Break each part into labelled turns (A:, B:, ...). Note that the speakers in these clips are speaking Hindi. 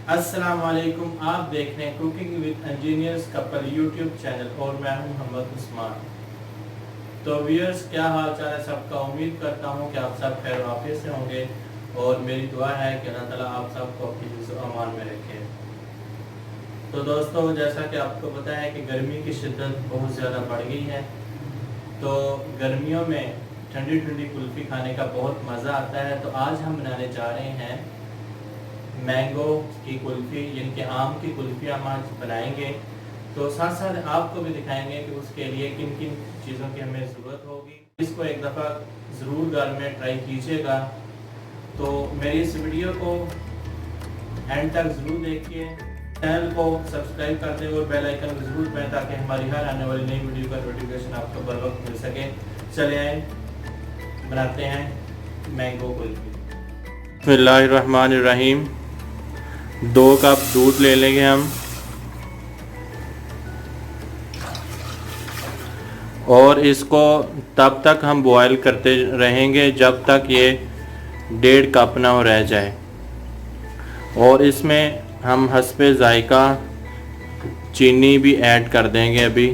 A: अस्सलाम वालेकुम। आप देख रहे हैं cooking with engineers couple YouTube channel और मैं हूं मोहम्मद उस्मान। तो व्यूअर्स, क्या हाल चाल है सबका। उम्मीद करता हूं कि आप सब खैर वाफियत से होंगे और मेरी दुआ है कि अल्लाह ताला आप सबको अपनी हिफ्ज़ व अमान में रखे। तो दोस्तों, जैसा कि आपको पता है कि गर्मी की शिद्दत बहुत ज़्यादा बढ़ गई है। तो गर्मियों में ठंडी ठंडी कुल्फ़ी खाने का बहुत मज़ा आता है। तो आज हम बनाने जा रहे हैं मैंगो की कुल्फ़ी, यानी कि आम की कुल्फ़ी हम आज बनाएंगे। तो साथ साथ आपको भी दिखाएंगे कि उसके लिए किन किन चीज़ों की हमें ज़रूरत होगी। इसको एक दफ़ा ज़रूर घर में ट्राई कीजिएगा। तो मेरी इस वीडियो को एंड तक ज़रूर देखिए, चैनल को सब्सक्राइब कर दें और बेल आइकन को ज़रूर दबाएं ताकि हमारी हर आने वाली नई वीडियो का नोटिफिकेशन आपको बर वक्त मिल सके। चले आए बनाते हैं मैंगो कुल्फ़ी। बिस्मिल्लाहिर्रहमानिर्रहीम। 2 कप दूध ले लेंगे हम और इसको तब तक हम बॉयल करते रहेंगे जब तक ये 1.5 कप ना हो रह जाए। और इसमें हम हस्बे ज़ायका चीनी भी ऐड कर देंगे। अभी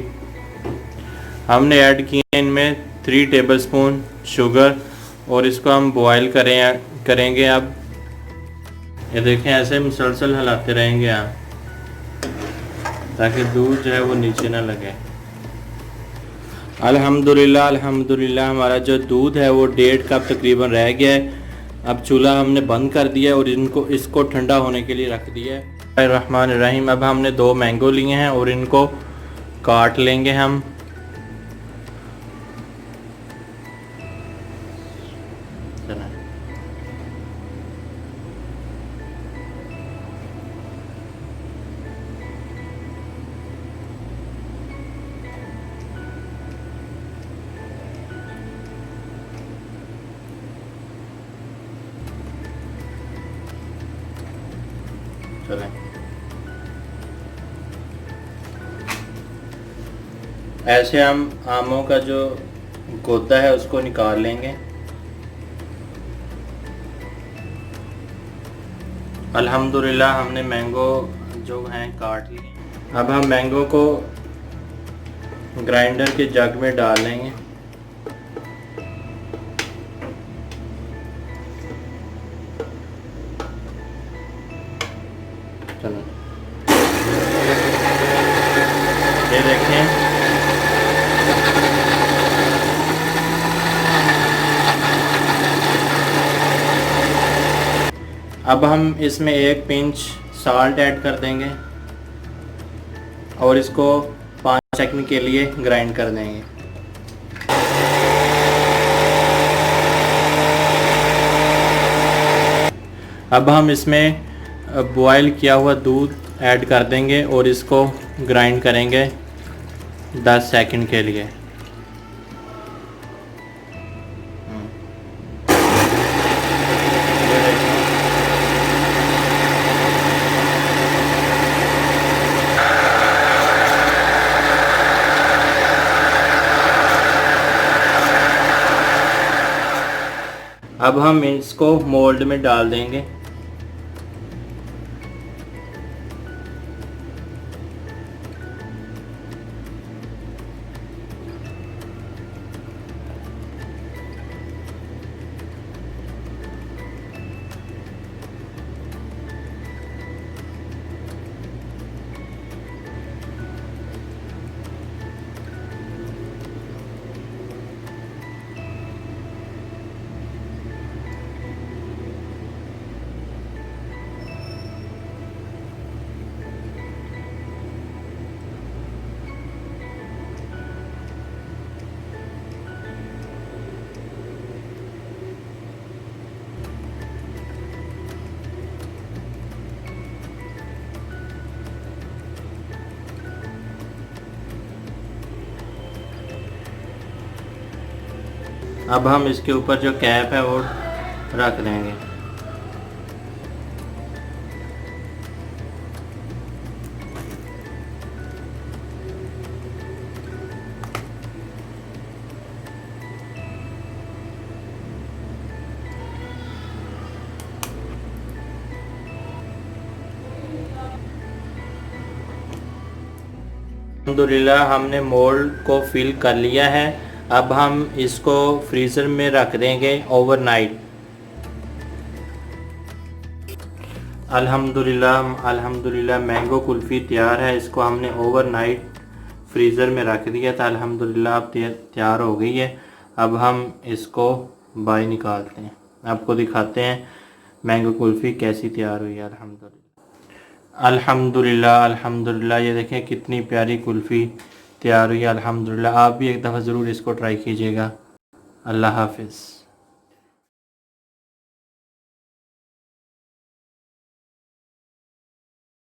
A: हमने ऐड किए इनमें 3 टेबलस्पून शुगर और इसको हम बॉयल करेंगे। अब ये देखें, ऐसे मुसलसल हिलाते रहेंगे आप ताकि दूध जो है वो नीचे ना लगे। अल्हम्दुलिल्लाह अल्हम्दुलिल्लाह, हमारा जो दूध है वो 1.5 कप तकरीबन रह गया है। अब चूल्हा हमने बंद कर दिया और इसको ठंडा होने के लिए रख दिया है। रहमान रहीम। अब हमने 2 मैंगो लिए हैं और इनको काट लेंगे हम। चलें, ऐसे हम आमों का जो गोदा है उसको निकाल लेंगे। अल्हम्दुलिल्लाह हमने मैंगो जो हैं काट लिए। अब हम मैंगो को ग्राइंडर के जग में डाल लेंगे। चलो, ये देखें, अब हम इसमें 1 पिंच साल्ट ऐड कर देंगे और इसको 5 सेकंड के लिए ग्राइंड कर देंगे। अब हम इसमें बॉयल किया हुआ दूध ऐड कर देंगे और इसको ग्राइंड करेंगे 10 सेकंड के लिए। अब हम इसको मोल्ड में डाल देंगे। अब हम इसके ऊपर जो कैप है वो रख देंगे। अल्हम्दुलिल्लाह हमने मोल्ड को फिल कर लिया है। अब हम इसको फ्रीज़र में रख देंगे ओवरनाइट। अल्हम्दुलिल्लाह मैंगो कुल्फ़ी तैयार है। इसको हमने ओवरनाइट फ्रीज़र में रख दिया था। अल्हम्दुलिल्लाह अब तैयार हो गई है। अब हम इसको बाहर निकालते हैं, आपको दिखाते हैं मैंगो कुल्फ़ी कैसी तैयार हुई है। अल्हम्दुलिल्लाह ये देखें कितनी प्यारी कुल्फ़ी तैयार हुई है। अल्हम्दुलिल्लाह आप भी एक दफ़ा ज़रूर इसको ट्राई कीजिएगा। अल्लाह हाफ़िज़।